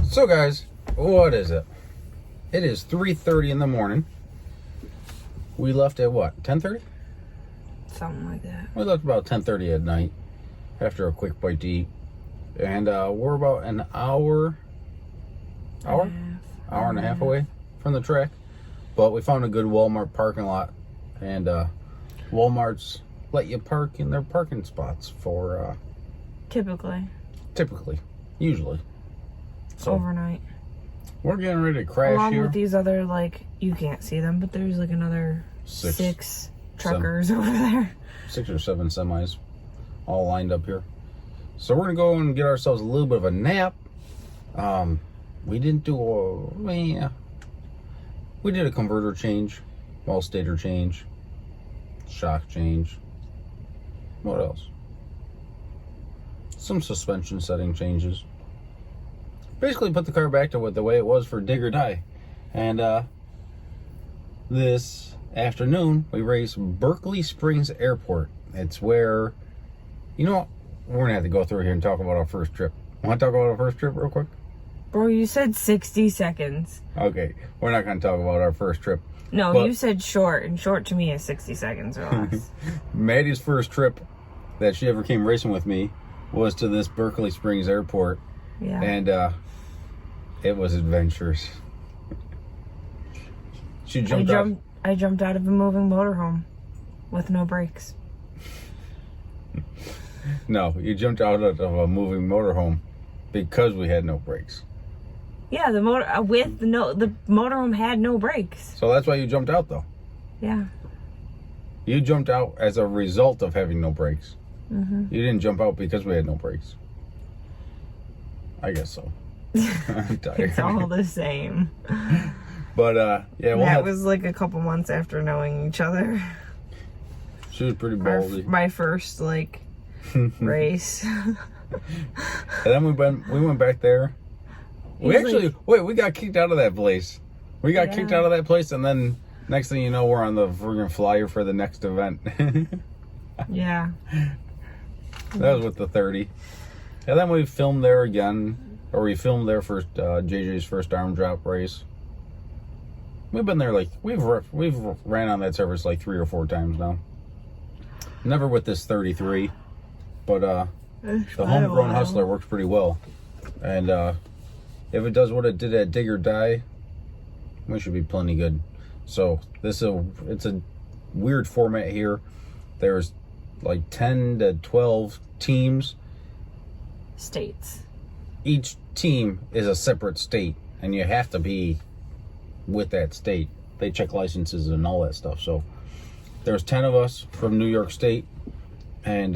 So guys, what is it? It is 3:30 in the morning. We left at what, 10:30? Something like that. We left about 10:30 at night after a quick bite to eat. And we're about an hour and a half away from the track. But we found a good Walmart parking lot. And Walmart's let you park in their parking spots for... Usually. So, overnight. We're getting ready to crash along here. with these other, like, you can't see them, but there's like another six truckers over there. 6 or 7 semis all lined up here. So we're gonna go and get ourselves a little bit of a nap. We didn't do we did a converter change, all-stator change, shock change. What else? Some suspension setting changes. Basically put the car back to the way it was for dig or die. And this afternoon we raced Berkeley Springs Airport. It's where, you know, we're gonna have to go through here and talk about our first trip. Want to talk about our first trip real quick? Bro, you said 60 seconds. Okay, we're not gonna talk about our first trip. No, but you said short, and short to me is 60 seconds or less. Maddie's first trip that she ever came racing with me was to this Berkeley Springs Airport. Yeah. And it was adventurous. I jumped out of a moving motorhome with no brakes. No, you jumped out of a moving motorhome because we had no brakes. Yeah, the motorhome had no brakes. So that's why you jumped out, though. Yeah. You jumped out as a result of having no brakes. Mm-hmm. You didn't jump out because we had no brakes. I guess so. I'm tired. It's all the same. But yeah, that was like a couple months after knowing each other. She was pretty ballsy. My first like race. And then we went back there. We got kicked out of that place. We got kicked out of that place, and then next thing you know, we're on the friggin' flyer for the next event. Yeah. That was with the 30. And then we filmed there again, or we filmed there for JJ's first arm drop race. We've been there we've ran on that service like 3 or 4 times now. Never with this 33, but the homegrown Hustler works pretty well. And if it does what it did at Dig or Die, we should be plenty good. So it's a weird format here. There's like 10 to 12 teams. States. Each team is a separate state, and you have to be with that state. They check licenses and all that stuff. So there's 10 of us from New York State, and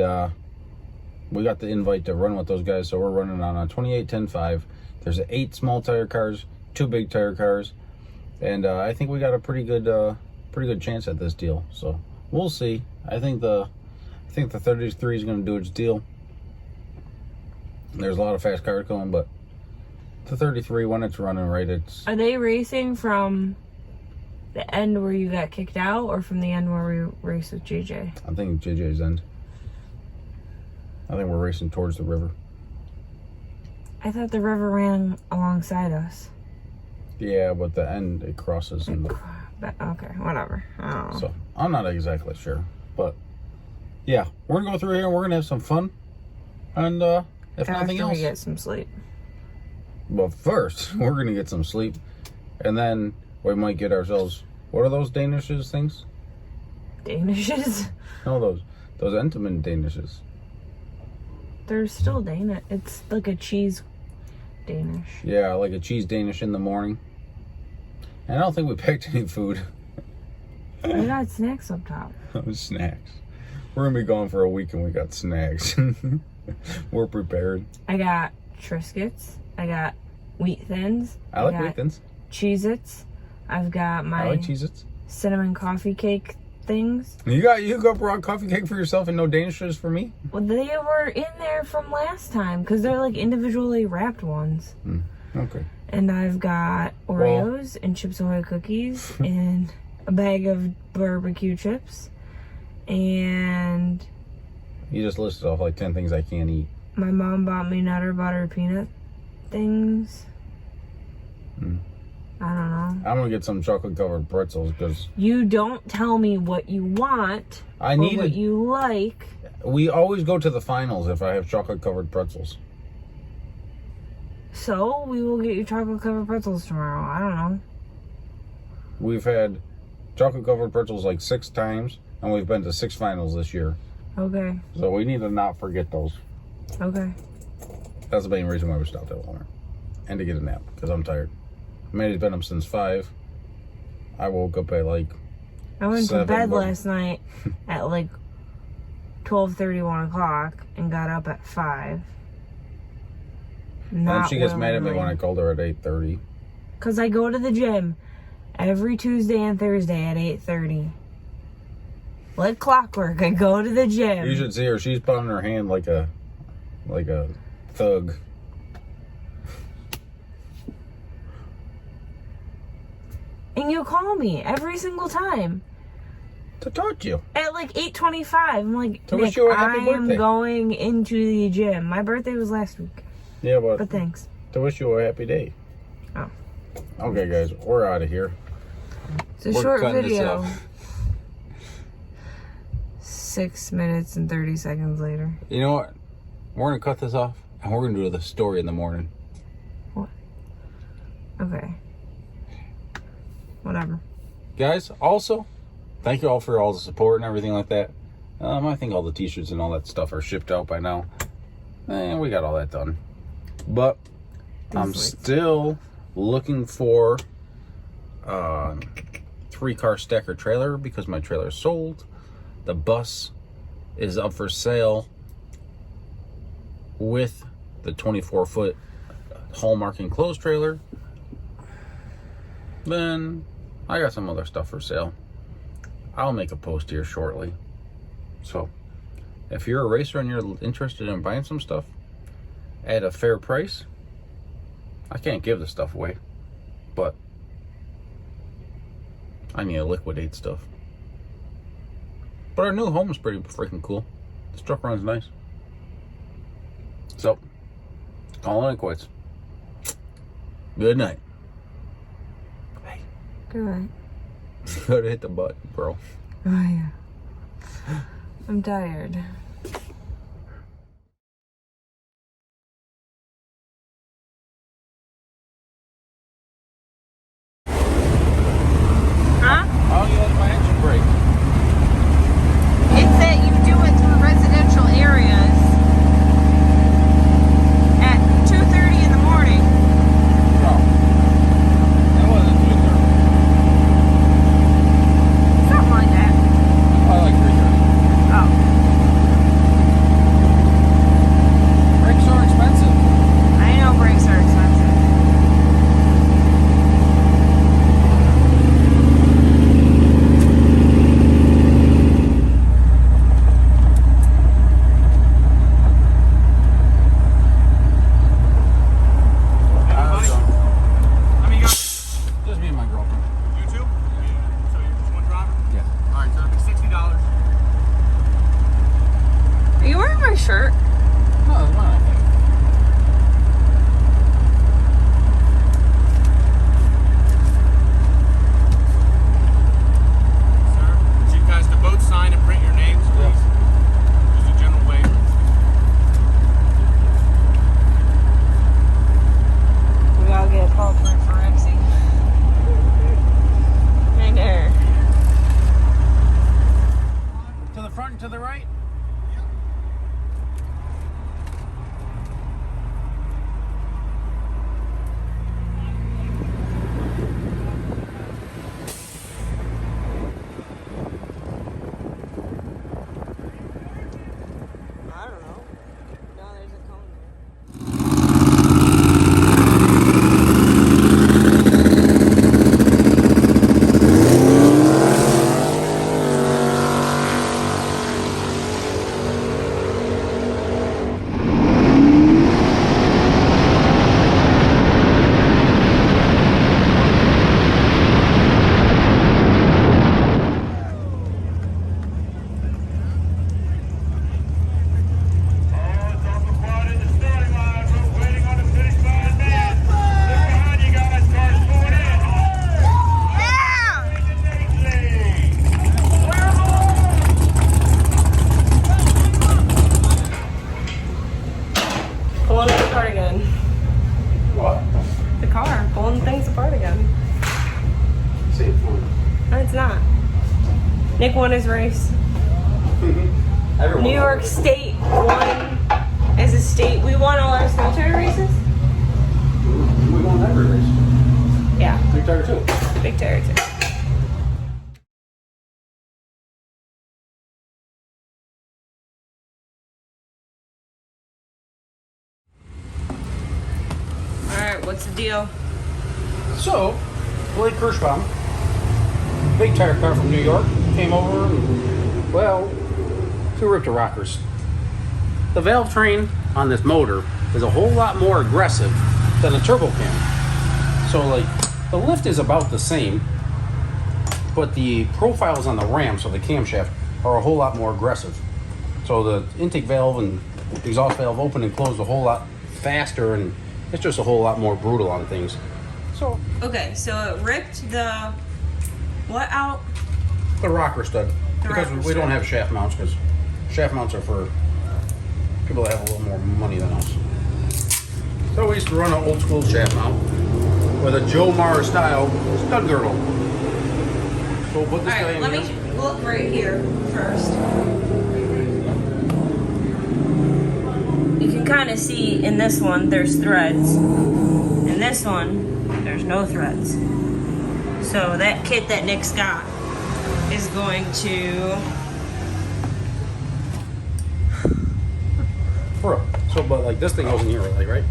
we got the invite to run with those guys. So we're running on a 28-10-5. There's 8 small tire cars, 2 big tire cars, and I think we got a pretty good chance at this deal. So we'll see. I think the 33 is going to do its deal. There's a lot of fast cars coming, but the 33, when it's running right, it's... Are they racing from the end where you got kicked out, or from the end where we raced with JJ? I think JJ's end. I think we're racing towards the river. I thought the river ran alongside us. Yeah, but the end, it crosses. Okay, whatever. I don't know. So, I'm not exactly sure. But, yeah, we're going to go through here and we're going to have some fun. And, if nothing else, we get some sleep. But first, we're going to get some sleep. And then we might get ourselves... What are those Danishes things? Danishes? No, those Entenmann Danishes. They're still Danish. It's like a cheese Danish. Yeah, like a cheese Danish in the morning. And I don't think we packed any food. We got snacks up top. Snacks. We're going to be gone for a week and we got snacks. We're prepared. I got Triscuits. I got Wheat Thins. I like Wheat Thins. Cheez-Its. I've got my I like Cheez-Its. Cinnamon coffee cake things. You got brought coffee cake for yourself and no Danishes for me? Well, they were in there from last time because they're like individually wrapped ones. Okay. And I've got Oreos and Chips Ahoy cookies and a bag of barbecue chips. And you just listed off like 10 things I can't eat. My mom bought me Nutter Butter peanut things. I don't know. I'm gonna get some chocolate covered pretzels because You don't tell me what you want I or need what it. you like. We always go to the finals if I have chocolate covered pretzels. So we will get you chocolate covered pretzels tomorrow. I don't know. We've had chocolate covered pretzels like 6 times, and we've been to 6 finals this year. Okay. So we need to not forget those. Okay. That's the main reason why we stopped at Walmart. And to get a nap, because I'm tired. Maddie's been up since 5. I woke up at like I went to 7, bed but- last night at like 12:30, 1 o'clock, and got up at 5. And then she gets mad at me when I called her at 8:30. Because I go to the gym every Tuesday and Thursday at 8:30. Like clockwork, I go to the gym. You should see her. She's pounding her hand like a thug. And you call me every single time. To talk to you. At like 8:25. I'm like, To wish Nick, you a happy I birthday. am going into the gym. My birthday was last week. Yeah, but But thanks. to wish you a happy day. Oh. Okay, guys, we're out of here. It's a We're short cutting this video. off. 6 minutes and 30 seconds later. You know what? We're going to cut this off, and we're going to do the story in the morning. Okay. Whatever. Guys, also, thank you all for all the support and everything like that. I think all the t-shirts and all that stuff are shipped out by now. And we got all that done. But I'm still looking for a 3-car stacker trailer because my trailer is sold. The bus is up for sale with the 24-foot Hallmark enclosed trailer. Then I got some other stuff for sale. I'll make a post here shortly. So if you're a racer and you're interested in buying some stuff at a fair price, I can't give the stuff away, but I need to liquidate stuff. But our new home is pretty freaking cool. This truck runs nice. So, calling it quits. Good night. Hey, Good night. you gotta hit the button, bro. Oh, yeah. I'm tired. Huh? How do you like my engine brake? It's that you do it through residential areas at 2:30 in the morning. No. That wasn't 2:30. Something like that. I like 3:30. Oh. pulling it apart again. What? The car, pulling things apart again. Same fun. No, it's not. Nick won his race. Everyone New York State won as a state. We won all our small tire races? We won every race. Yeah. Big tire too. Big tire too. Alright, what's the deal? So, Blake Kirschbaum, big tire car from New York, came over and, well, two ripped to rockers. The valve train on this motor is a whole lot more aggressive than a turbo cam. So, like, the lift is about the same, but the profiles on the ram, so the camshaft, are a whole lot more aggressive. So the intake valve and exhaust valve open and close a whole lot faster, and it's just a whole lot more brutal on things. So Okay, so it ripped the what out? the rocker stud, because rocker we stud. don't have shaft mounts, because shaft mounts are for people that have a little more money than us. So we used to run an old school shaft mount with a Joe Mara style stud girdle. So we'll put this guy Alright, in let here. me look right here first. You can kind of see in this one there's threads. In this one, there's no threads. So that kit that Nick's got is going to... Bro, so but like this thing goes in here, like right?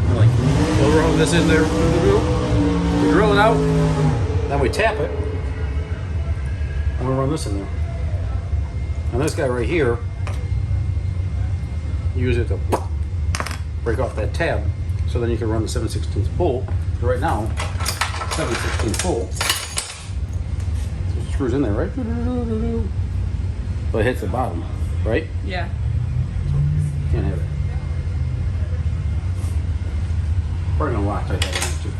And, like we'll run this in there, we drill it out, then we tap it, and we run this in there. And this guy right here, use it to break off that tab, so then you can run the 7/16 bolt. So right now, 7/16 bolt. So it screws in there, right? But it hits the bottom, right? Yeah. Can't have it. Probably gonna lock tight that one too.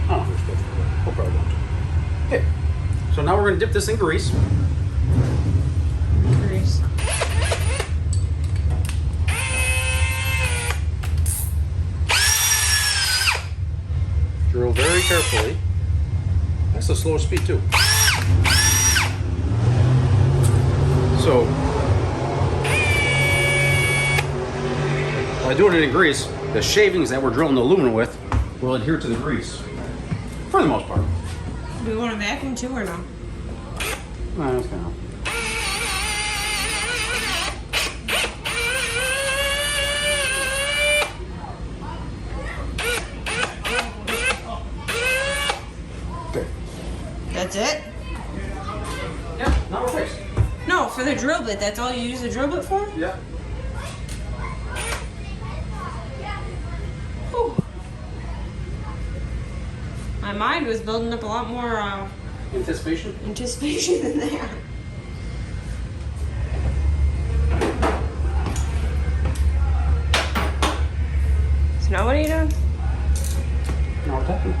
I don't know if we're supposed to, but we'll probably want to. Okay, so now we're gonna dip this in grease. Grease. Drill very carefully. That's the slowest speed too. So, by doing it in grease, the shavings that we're drilling the aluminum with will adhere to the grease. For the most part. Do we want to vacuum too or no? No, that's kind of. Okay. That's it? Yeah, now we're fixed. No, for the drill bit. That's all you use the drill bit for? Yeah. Whew. My mind was building up a lot more Anticipation? anticipation than that. So now what are you doing? Now we're tapping.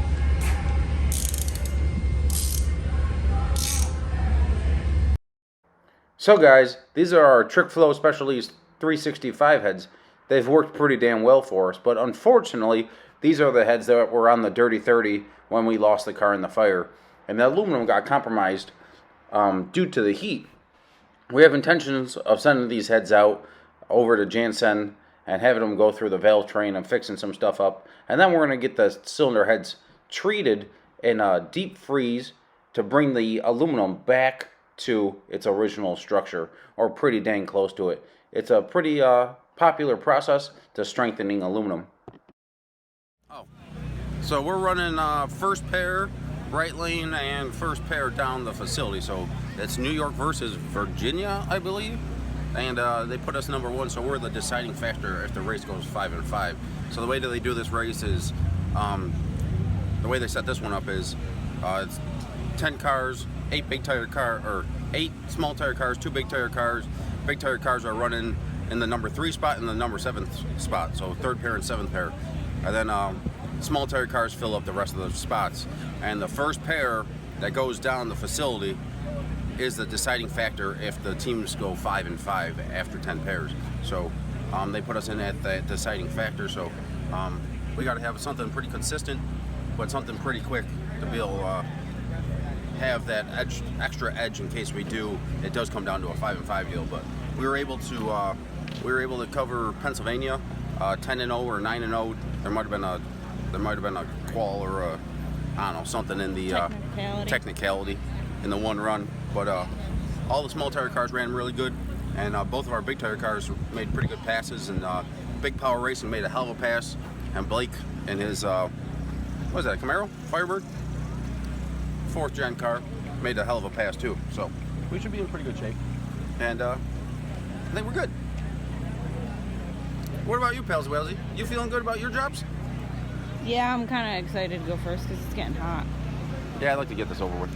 So guys, these are our Trick Flow Specialties 365 heads. They've worked pretty damn well for us, but unfortunately, these are the heads that were on the Dirty 30 when we lost the car in the fire. And the aluminum got compromised due to the heat. We have intentions of sending these heads out over to Jansen and having them go through the valve train and fixing some stuff up. And then we're going to get the cylinder heads treated in a deep freeze to bring the aluminum back to its original structure, or pretty dang close to it. It's a pretty popular process to strengthening aluminum. Oh, so we're running first pair right lane and first pair down the facility. So it's New York versus Virginia, I believe, and they put us number one, so we're the deciding factor if the race goes 5-5. So the way that they do this race is, the way they set this one up is, it's 10 cars, 8 big tire car, or 8 small tire cars, 2 big tire cars. Big tire cars are running in the number 3 spot and the number 7 spot, so 3rd pair and 7th pair. And then small tire cars fill up the rest of the spots. And the first pair that goes down the facility is the deciding factor if the teams go 5-5 after 10 pairs. So They put us in at the deciding factor, so we got to have something pretty consistent, but something pretty quick to be able to have that extra edge in case it does come down to a 5-5 deal. But we were able to cover Pennsylvania 10-0 or 9-0. There might have been a qual or a, I don't know, something in the technicality in the one run. But all the small tire cars ran really good, and both of our big tire cars made pretty good passes. And Big Power Racing made a hell of a pass, and Blake and his what was that, Camaro Firebird, 4th gen car, made a hell of a pass too. So we should be in pretty good shape, and I think we're good. What about you, Pals Wellesley? You feeling good about your jobs? Yeah, I'm kind of excited to go first because it's getting hot. Yeah, I'd like to get this over with.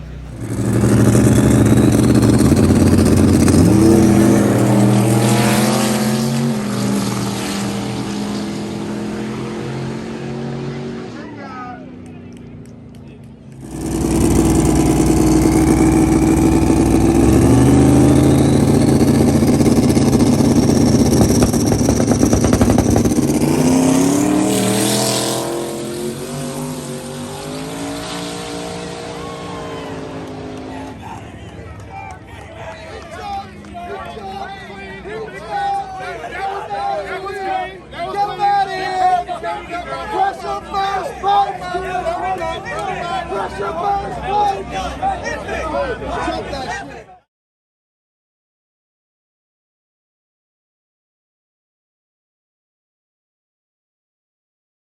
Pressure first,